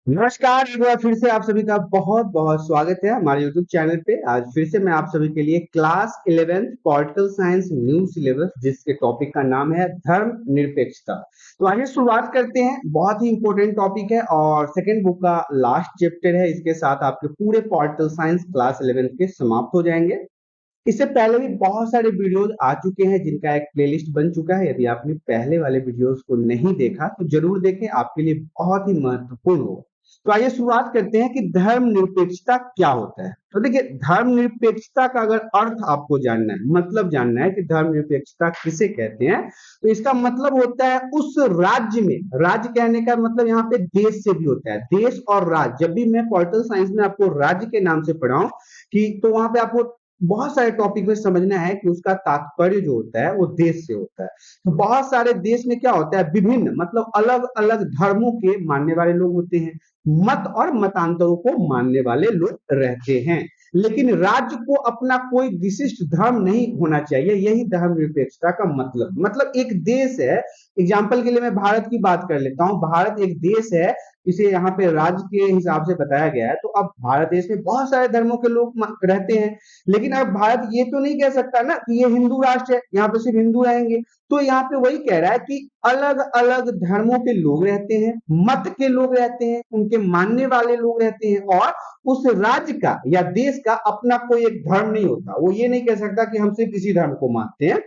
नमस्कार, एक बार फिर से आप सभी का बहुत बहुत स्वागत है हमारे YouTube चैनल पे। आज फिर से मैं आप सभी के लिए class 11th political science new syllabus जिसके टॉपिक का नाम है धर्म निरपेक्षता। तो आइए शुरुआत करते हैं। बहुत ही इंपॉर्टेंट टॉपिक है और सेकंड बुक का लास्ट चैप्टर है। इसके साथ आपके पूरे पॉलिटिकल साइंस क्लास 11th के समाप्त हो जाएंगे। इससे पहले भी बहुत सारे वीडियोस आ चुके हैं जिनका एक प्लेलिस्ट बन चुका है। यदि आपने पहले वाले वीडियोस को नहीं देखा तो जरूर देखें, आपके लिए बहुत ही महत्वपूर्ण होगा। तो आइए शुरुआत करते हैं कि धर्मनिरपेक्षता क्या होता है। तो देखिए, धर्मनिरपेक्षता का अगर अर्थ आपको जानना है, मतलब जानना है कि धर्मनिरपेक्षता किसे कहते हैं, तो इसका मतलब होता है उस राज्य में, राज्य कहने का मतलब यहाँ पे देश से भी होता है। देश और राज्य, जब भी मैं पॉलिटिकल साइंस में आपको राज्य के नाम से पढ़ाऊं कि तो वहां पे आपको बहुत सारे टॉपिक में समझना है कि उसका तात्पर्य जो होता है वो देश से होता है। तो बहुत सारे देश में क्या होता है, विभिन्न मतलब अलग अलग धर्मों के मानने वाले लोग होते हैं, मत और मतांतरों को मानने वाले लोग रहते हैं। लेकिन राज्य को अपना कोई विशिष्ट धर्म नहीं होना चाहिए, यही धर्मनिरपेक्षता का मतलब एक देश है। एग्जाम्पल के लिए मैं भारत की बात कर लेता हूँ। भारत एक देश है, इसे यहाँ पे राज्य के हिसाब से बताया गया है। तो अब भारत देश में बहुत सारे धर्मों के लोग रहते हैं, लेकिन अब भारत ये तो नहीं कह सकता ना कि ये हिंदू राष्ट्र है, यहाँ पे सिर्फ हिंदू रहेंगे। तो यहाँ पे वही कह रहा है कि अलग अलग धर्मों के लोग रहते हैं, मत के लोग रहते हैं, उनके मानने वाले लोग रहते हैं, और उस राज्य का या देश का अपना कोई एक धर्म नहीं होता। वो ये नहीं कह सकता कि हम सिर्फ इसी धर्म को मानते हैं।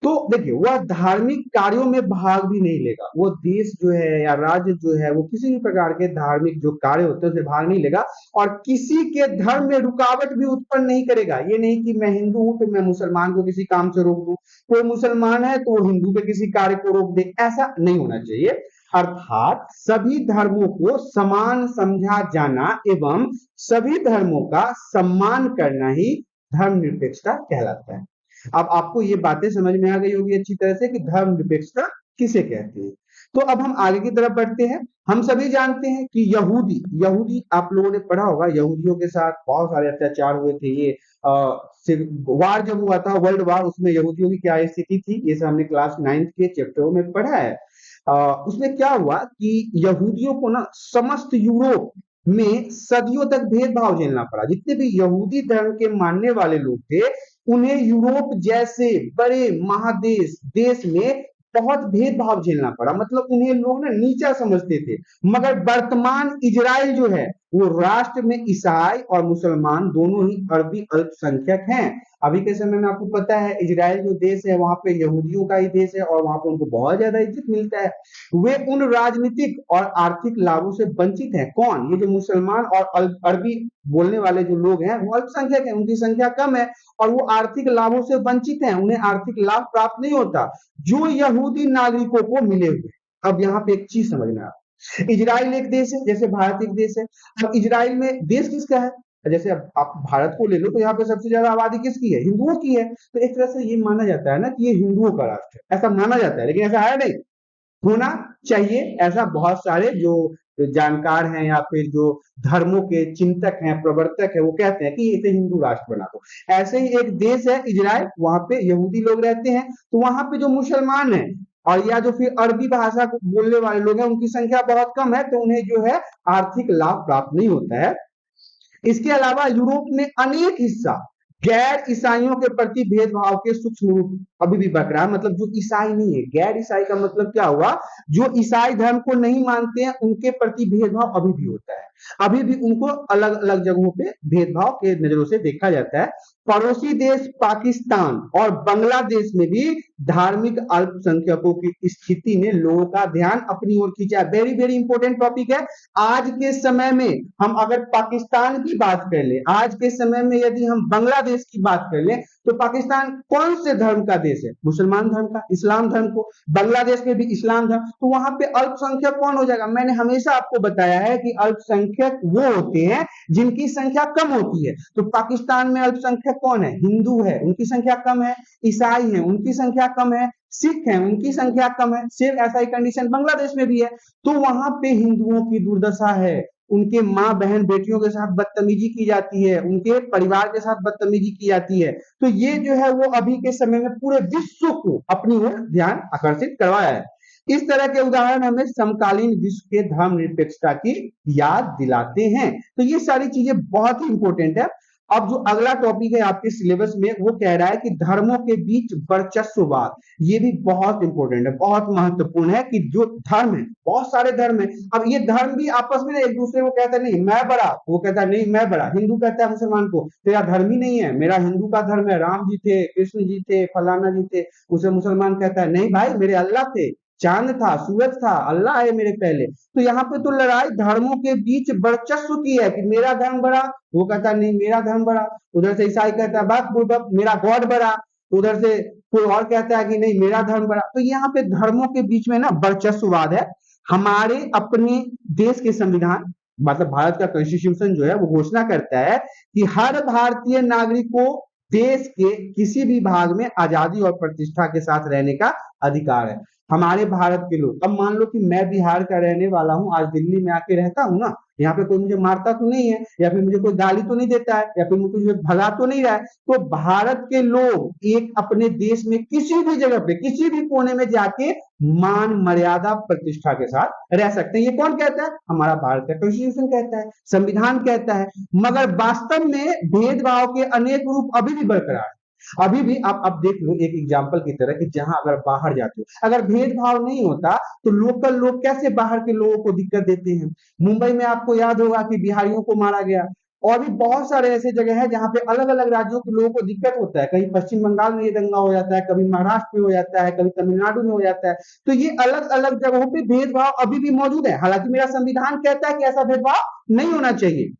तो देखिए, वह धार्मिक कार्यों में भाग भी नहीं लेगा। वो देश जो है या राज्य जो है वो किसी भी प्रकार के धार्मिक जो कार्य होते हैं उसमें भाग नहीं लेगा, और किसी के धर्म में रुकावट भी उत्पन्न नहीं करेगा। ये नहीं कि मैं हिंदू हूं तो मैं मुसलमान को किसी काम से रोक दूं, कोई मुसलमान है तो वो हिंदू के किसी कार्य को रोक दे, ऐसा नहीं होना चाहिए। अर्थात सभी धर्मों को समान समझा जाना एवं सभी धर्मों का सम्मान करना ही धर्मनिरपेक्षता कहलाता है। अब आपको ये बातें समझ में आ गई होगी अच्छी तरह से कि धर्मनिरपेक्षता किसे कहते हैं। तो अब हम आगे की तरफ बढ़ते हैं। हम सभी जानते हैं कि यहूदी यहूदी आप लोगों ने पढ़ा होगा, यहूदियों के साथ बहुत सारे अत्याचार हुए थे। ये वार जब हुआ था, वर्ल्ड वार, उसमें यहूदियों की क्या स्थिति थी, ये सब हमने क्लास 9th के चैप्टरों में पढ़ा है। उसमें क्या हुआ कि यहूदियों को ना समस्त यूरोप में सदियों तक भेदभाव झेलना पड़ा। जितने भी यहूदी धर्म के मानने वाले लोग थे, उन्हें यूरोप जैसे बड़े महादेश देश में बहुत भेदभाव झेलना पड़ा। मतलब उन्हें लोग ना नीचा समझते थे। मगर वर्तमान इजराइल जो है वो राष्ट्र में ईसाई और मुसलमान दोनों ही अरबी अल्पसंख्यक हैं। अभी के समय में आपको पता है इजराइल जो देश है वहां पे यहूदियों का ही देश है और वहां पे उनको बहुत ज्यादा इज्जत मिलता है। वे उन राजनीतिक और आर्थिक लाभों से वंचित हैं। कौन? ये जो मुसलमान और अरबी बोलने वाले जो लोग हैं वो अल्पसंख्यक हैं, उनकी संख्या कम है और वो आर्थिक लाभों से वंचित हैं, उन्हें आर्थिक लाभ प्राप्त नहीं होता जो यहूदी नागरिकों को मिले हुए। अब यहाँ पे एक चीज समझना, इजराइल एक देश है जैसे भारत एक देश है। अब इजराइल में देश किसका है? जैसे अब आप भारत को ले लो तो यहाँ पे सबसे ज्यादा आबादी किसकी है? हिंदुओं की है। तो एक तरह से ये माना जाता है ना कि ये हिंदुओं का राष्ट्र है, ऐसा माना जाता है, लेकिन ऐसा है नहीं। होना चाहिए ऐसा। बहुत सारे जो जानकार हैं या फिर जो धर्मों के चिंतक हैं, प्रवर्तक है, वो कहते हैं कि इसे हिंदू राष्ट्र बना दो। ऐसे ही एक देश है इजराइल, वहां पे यहूदी लोग रहते हैं। तो वहां पे जो मुसलमान है और या जो फिर अरबी भाषा को बोलने वाले लोग हैं उनकी संख्या बहुत कम है, तो उन्हें जो है आर्थिक लाभ प्राप्त नहीं होता है। इसके अलावा यूरोप में अनेक हिस्सा गैर ईसाइयों के प्रति भेदभाव के सूक्ष्म रूप अभी भी बरकरार रहा है। मतलब जो ईसाई नहीं है, गैर ईसाई का मतलब क्या हुआ? जो ईसाई धर्म को नहीं मानते हैं उनके प्रति भेदभाव अभी भी होता है। अभी भी उनको अलग अलग जगहों पे भेदभाव के नजरों से देखा जाता है। पड़ोसी देश पाकिस्तान और बांग्लादेश में भी धार्मिक अल्पसंख्यकों की स्थिति ने लोगों का ध्यान अपनी ओर खींचा। वेरी वेरी इंपॉर्टेंट टॉपिक है। आज के समय में हम अगर पाकिस्तान की बात कर ले, आज के समय में यदि हम बांग्लादेश की बात कर ले, तो पाकिस्तान कौन से धर्म का देश है? मुसलमान धर्म का, इस्लाम धर्म को। बांग्लादेश में भी इस्लाम धर्म, तो वहां पे अल्पसंख्यक कौन हो जाएगा? मैंने हमेशा आपको बताया है कि अल्पसंख्यक वो होते हैं जिनकी संख्या कम होती है। तो पाकिस्तान में अल्पसंख्यक कौन है? हिंदू है, उनकी संख्या कम है। ईसाई है, उनकी संख्या कम है। सिख है, उनकी संख्या कम है। सिर्फ ऐसा ही कंडीशन बांग्लादेश में भी है। तो वहां पे हिंदुओं की दुर्दशा है। उनके माँ बहन बेटियों के साथ बदतमीजी की जाती है, उनके परिवार के साथ बदतमीजी की जाती है। तो ये जो है वो अभी के समय में पूरे विश्व को अपनी ओर ध्यान आकर्षित करवाया है। इस तरह के उदाहरण हमें समकालीन विश्व के धर्मनिरपेक्षता की याद दिलाते हैं। तो ये सारी चीजें बहुत ही इंपॉर्टेंट है। अब जो अगला टॉपिक है आपके सिलेबस में वो कह रहा है कि धर्मों के बीच वर्चस्ववाद। ये भी बहुत इंपॉर्टेंट है, बहुत महत्वपूर्ण है कि जो धर्म है, बहुत सारे धर्म है, अब ये धर्म भी आपस में एक दूसरे को कहता है नहीं मैं बड़ा, वो कहता है नहीं मैं बड़ा। हिंदू कहता है मुसलमान को तेरा धर्म ही नहीं है, मेरा हिंदू का धर्म है, राम जी थे, कृष्ण जी थे, फलाना जी थे। उसे मुसलमान कहता है नहीं भाई मेरे अल्लाह थे, चांद था, सूरज था, अल्लाह है मेरे पहले। तो यहाँ पे तो लड़ाई धर्मों के बीच वर्चस्व की है कि मेरा धर्म बड़ा, वो कहता है नहीं मेरा धर्म बड़ा। उधर से ईसाई कहता है बस मेरा गॉड बड़ा, उधर से कोई और कहता है कि नहीं मेरा धर्म बड़ा। तो यहाँ पे धर्मों के बीच में ना वर्चस्ववाद है। हमारे अपने देश के संविधान मतलब भारत का कॉन्स्टिट्यूशन जो है वो घोषणा करता है कि हर भारतीय नागरिक को देश के किसी भी भाग में आजादी और प्रतिष्ठा के साथ रहने का अधिकार है। हमारे भारत के लोग, अब मान लो कि मैं बिहार का रहने वाला हूँ, आज दिल्ली में आके रहता हूँ ना, यहाँ पे कोई मुझे मारता तो नहीं है, या फिर मुझे कोई गाली तो नहीं देता है, या फिर मुझे भगा तो नहीं रहा है। तो भारत के लोग एक अपने देश में किसी भी जगह पे किसी भी कोने में जाके मान मर्यादा प्रतिष्ठा के साथ रह सकते हैं। ये कौन कहता है? हमारा भारत का कॉन्स्टिट्यूशन कहता है, संविधान कहता है। मगर वास्तव में भेदभाव के अनेक रूप अभी भी बरकरार है। अभी भी आप अब देख लो एक एग्जाम्पल की तरह कि जहां अगर बाहर जाते हो, अगर भेदभाव नहीं होता तो लोकल लोग कैसे बाहर के लोगों को दिक्कत देते हैं। मुंबई में आपको याद होगा कि बिहारियों को मारा गया, और भी बहुत सारे ऐसे जगह है जहां पे अलग अलग राज्यों के लोगों को दिक्कत होता है। कहीं पश्चिम बंगाल में ये दंगा हो जाता है, कभी महाराष्ट्र में हो जाता है, कभी तमिलनाडु में हो जाता है। तो ये अलग अलग जगहों पे भेदभाव अभी भी मौजूद है। हालांकि मेरा संविधान कहता है कि ऐसा भेदभाव नहीं होना चाहिए,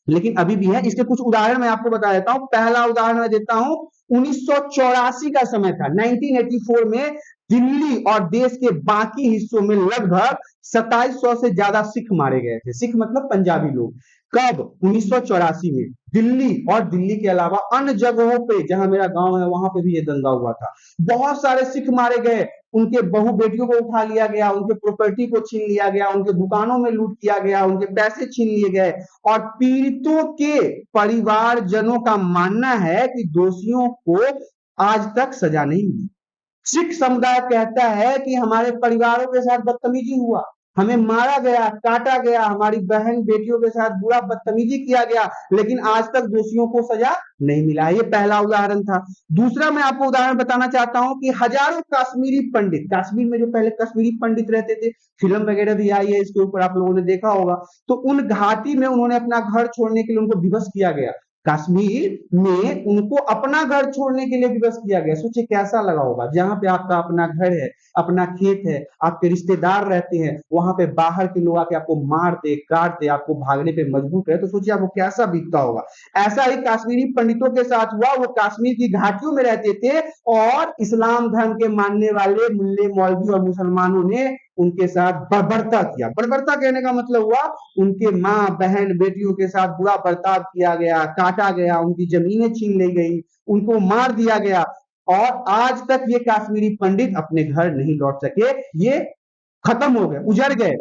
लेकिन अभी भी है। इसके कुछ उदाहरण मैं आपको बता देता हूं। पहला उदाहरण मैं देता हूं, 1984 का समय था, 1984 में दिल्ली और देश के बाकी हिस्सों में लगभग 2700 से ज्यादा सिख मारे गए थे। सिख मतलब पंजाबी लोग। कब? 1984 में दिल्ली और दिल्ली के अलावा अन्य जगहों पे, जहां मेरा गांव है वहां पे भी ये दंगा हुआ था। बहुत सारे सिख मारे गए, उनके बहू बेटियों को उठा लिया गया, उनके प्रॉपर्टी को छीन लिया गया, उनके दुकानों में लूट किया गया, उनके पैसे छीन लिए गए। और पीड़ितों के परिवारजनों का मानना है कि दोषियों को आज तक सजा नहीं मिली। सिख समुदाय कहता है कि हमारे परिवारों के साथ बदतमीजी हुआ, हमें मारा गया, काटा गया, हमारी बहन बेटियों के साथ बुरा बदतमीजी किया गया, लेकिन आज तक दोषियों को सजा नहीं मिला। ये पहला उदाहरण था। दूसरा मैं आपको उदाहरण बताना चाहता हूं कि हजारों कश्मीरी पंडित, कश्मीर में जो पहले कश्मीरी पंडित रहते थे, फिल्म वगैरह भी आई है इसके ऊपर, आप लोगों ने देखा होगा। तो उन घाटी में उन्होंने अपना घर छोड़ने के लिए उनको विवश किया गया। कश्मीर में उनको अपना घर छोड़ने के लिए विवश किया गया। सोचिए कैसा लगा होगा, जहां पे आपका अपना घर है, अपना खेत है, आपके रिश्तेदार रहते हैं, वहां पे बाहर के लोग आके आपको मारते, काटते, आपको भागने पे मजबूर करे, तो सोचिए आपको कैसा बीतता होगा। ऐसा ही कश्मीरी पंडितों के साथ हुआ। वो कश्मीर की घाटियों में रहते थे और इस्लाम धर्म के मानने वाले मुल्ले मौलवी और मुसलमानों ने उनके साथ बर्बरता किया। बर्बरता कहने का मतलब हुआ उनके माँ बहन बेटियों के साथ बुरा बर्ताव किया गया, काटा गया, उनकी जमीनें छीन ली गई, उनको मार दिया गया। और आज तक ये कश्मीरी पंडित अपने घर नहीं लौट सके, ये खत्म हो गए, उजड़ गए।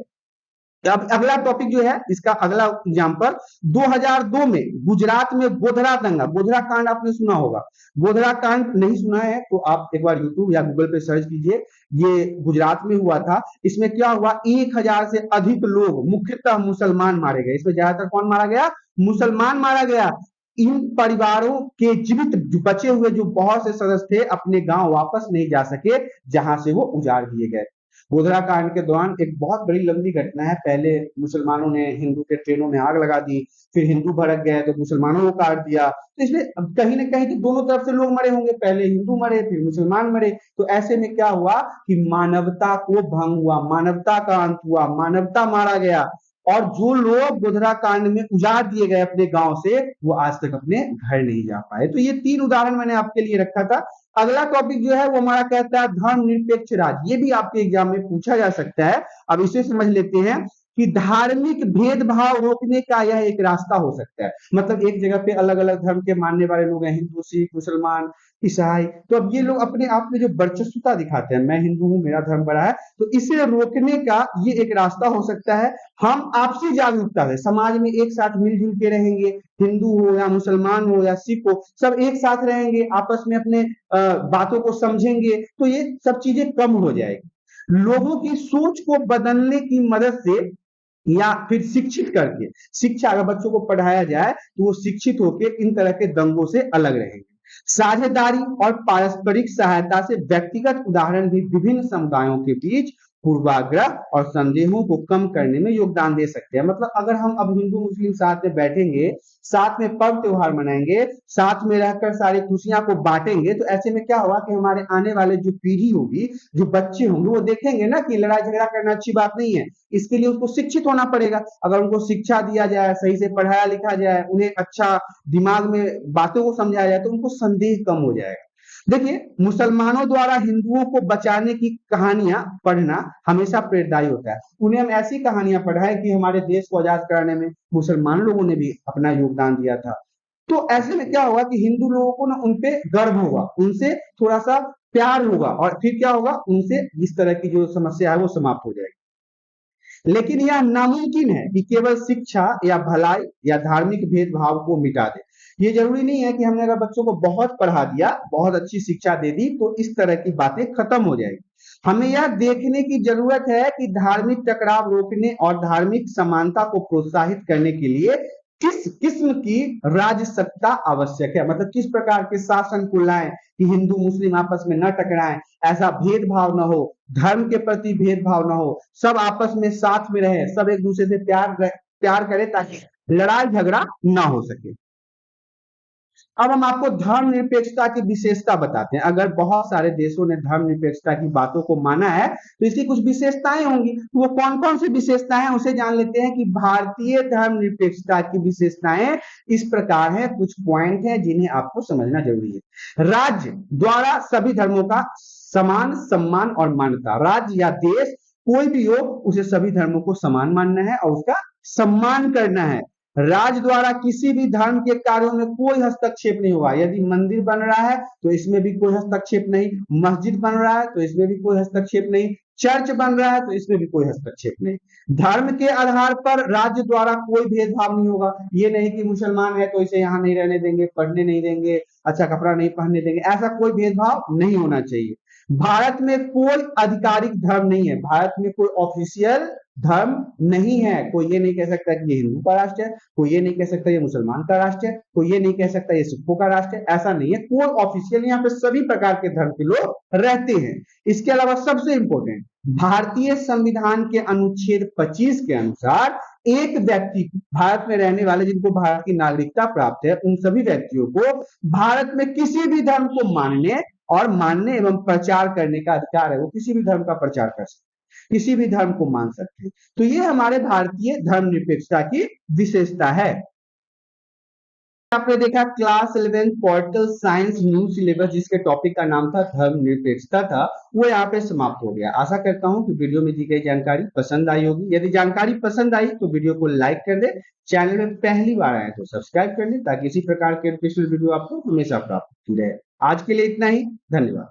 अब अगला टॉपिक जो है, इसका अगला एग्जांपल 2002 में गुजरात में गोधरा दंगा। गोधरा कांड आपने सुना होगा। गोधरा कांड नहीं सुना है तो आप एक बार यूट्यूब या गूगल पे सर्च कीजिए। ये गुजरात में हुआ था। इसमें क्या हुआ, 1000 से अधिक लोग मुख्यतः मुसलमान मारे गए। इसमें ज्यादातर कौन मारा गया? मुसलमान मारा गया। इन परिवारों के जीवित जो बचे हुए जो बहुत से सदस्य थे अपने गांव वापस नहीं जा सके, जहां से वो उजाड़ दिए गए। गोधरा कांड के दौरान एक बहुत बड़ी लंबी घटना है। पहले मुसलमानों ने हिंदू के ट्रेनों में आग लगा दी, फिर हिंदू भड़क गए तो मुसलमानों को काट दिया। तो इसमें कहीं ना कहीं तो दोनों तरफ से लोग मरे होंगे, पहले हिंदू मरे फिर मुसलमान मरे। तो ऐसे में क्या हुआ कि मानवता को भंग हुआ, मानवता का अंत हुआ, मानवता मारा गया। और जो लोग गोधरा कांड में उजाड़ दिए गए अपने गांव से, वो आज तक अपने घर नहीं जा पाए। तो ये 3 उदाहरण मैंने आपके लिए रखा था। अगला टॉपिक जो है वो हमारा कहता है धर्मनिरपेक्ष राज्य। ये भी आपके एग्जाम में पूछा जा सकता है। अब इसे समझ लेते हैं कि धार्मिक भेदभाव रोकने का यह एक रास्ता हो सकता है। मतलब एक जगह पे अलग अलग धर्म के मानने वाले लोग हैं, हिंदू, सिख, मुसलमान, ईसाई। तो अब ये लोग अपने आप में जो वर्चस्वता दिखाते हैं, मैं हिंदू हूं, मेरा धर्म बड़ा है, तो इसे रोकने का ये एक रास्ता हो सकता है। हम आपसी जागरूकता से समाज में एक साथ मिलजुल के रहेंगे, हिंदू हो या मुसलमान हो या सिख हो, सब एक साथ रहेंगे, आपस में अपने बातों को समझेंगे, तो ये सब चीजें कम हो जाएगी। लोगों की सोच को बदलने की मदद से या फिर शिक्षित करके, शिक्षा अगर बच्चों को पढ़ाया जाए तो वो शिक्षित होकर इन तरह के दंगों से अलग रहेंगे। साझेदारी और पारस्परिक सहायता से व्यक्तिगत उदाहरण भी विभिन्न समुदायों के बीच पूर्वाग्रह और संदेहों को कम करने में योगदान दे सकते हैं। मतलब अगर हम अब हिंदू मुस्लिम साथ में बैठेंगे, साथ में पर्व त्योहार मनाएंगे, साथ में रहकर सारी खुशियां को बांटेंगे, तो ऐसे में क्या होगा कि हमारे आने वाले जो पीढ़ी होगी, जो बच्चे होंगे, वो देखेंगे ना कि लड़ाई झगड़ा करना अच्छी बात नहीं है। इसके लिए उसको शिक्षित होना पड़ेगा। अगर उनको शिक्षा दिया जाए, सही से पढ़ाया लिखा जाए, उन्हें अच्छा दिमाग में बातों को समझाया जाए, तो उनको संदेह कम हो जाएगा। देखिए, मुसलमानों द्वारा हिंदुओं को बचाने की कहानियां पढ़ना हमेशा प्रेरणादायी होता है। उन्हें हम ऐसी कहानियां पढ़ाएं कि हमारे देश को आजाद कराने में मुसलमान लोगों ने भी अपना योगदान दिया था। तो ऐसे में क्या होगा कि हिंदू लोगों को ना उनपे गर्व होगा, उनसे थोड़ा सा प्यार होगा, और फिर क्या होगा, उनसे इस तरह की जो समस्या है वो समाप्त हो जाएगी। लेकिन यह नामुमकिन है कि केवल शिक्षा या भलाई या धार्मिक भेदभाव को मिटा दे। ये जरूरी नहीं है कि हमने अगर बच्चों को बहुत पढ़ा दिया, बहुत अच्छी शिक्षा दे दी, तो इस तरह की बातें खत्म हो जाएगी। हमें यह देखने की जरूरत है कि धार्मिक टकराव रोकने और धार्मिक समानता को प्रोत्साहित करने के लिए किस किस्म की राज्य सत्ता आवश्यक है। मतलब किस प्रकार के शासन को लाएं कि हिंदू मुस्लिम आपस में न टकराएं, ऐसा भेदभाव न हो, धर्म के प्रति भेदभाव न हो, सब आपस में साथ में रहे, सब एक दूसरे से प्यार करें, ताकि लड़ाई झगड़ा ना हो सके। अब हम आपको धर्मनिरपेक्षता की विशेषता बताते हैं। अगर बहुत सारे देशों ने धर्मनिरपेक्षता की बातों को माना है, तो इसकी कुछ विशेषताएं होंगी। वो कौन कौन सी विशेषताएं हैं उसे जान लेते हैं कि भारतीय धर्मनिरपेक्षता की विशेषताएं इस प्रकार हैं। कुछ पॉइंट हैं जिन्हें आपको समझना जरूरी है। राज्य द्वारा सभी धर्मों का समान सम्मान और मान्यता। राज्य या देश कोई भी हो, उसे सभी धर्मों को समान मानना है और उसका सम्मान करना है। राज्य द्वारा किसी भी धर्म के कार्यों में कोई हस्तक्षेप नहीं होगा। यदि मंदिर बन रहा है तो इसमें भी कोई हस्तक्षेप नहीं, मस्जिद बन रहा है तो इसमें भी कोई हस्तक्षेप नहीं, चर्च बन रहा है तो इसमें भी कोई हस्तक्षेप नहीं। धर्म के आधार पर राज्य द्वारा कोई भेदभाव नहीं होगा। ये नहीं कि मुसलमान है तो इसे यहाँ नहीं रहने देंगे, पढ़ने नहीं देंगे, अच्छा कपड़ा नहीं पहनने देंगे, ऐसा कोई भेदभाव नहीं होना चाहिए। भारत में कोई आधिकारिक धर्म नहीं है, भारत में कोई ऑफिशियल धर्म नहीं है। कोई ये नहीं कह सकता कि ये हिंदू का राष्ट्र है, कोई ये नहीं कह सकता ये मुसलमान का राष्ट्र है, कोई ये नहीं कह सकता ये सिखों का राष्ट्र है, ऐसा नहीं है। कोई ऑफिशियल, यहाँ पे सभी प्रकार के धर्म के लोग रहते हैं। इसके अलावा सबसे इंपॉर्टेंट, भारतीय संविधान के अनुच्छेद 25 के अनुसार एक व्यक्ति, भारत में रहने वाले जिनको भारत की नागरिकता प्राप्त है, उन सभी व्यक्तियों को भारत में किसी भी धर्म को मानने एवं प्रचार करने का अधिकार है। वो किसी भी धर्म का प्रचार कर सकते, किसी भी धर्म को मान सकते हैं। तो ये हमारे भारतीय धर्मनिरपेक्षता की विशेषता है। आपने देखा class 11 political science new syllabus, जिसके टॉपिक का नाम था धर्मनिरपेक्षता था, वो यहाँ पे समाप्त हो गया। आशा करता हूँ कि वीडियो में दी गई जानकारी पसंद आई होगी। यदि जानकारी पसंद आई तो वीडियो को लाइक कर दे, चैनल में पहली बार आए तो सब्सक्राइब कर ले, ताकि इसी प्रकार के एजुकेशनल वीडियो आपको हमेशा प्राप्त होती रहे। आज के लिए इतना ही, धन्यवाद।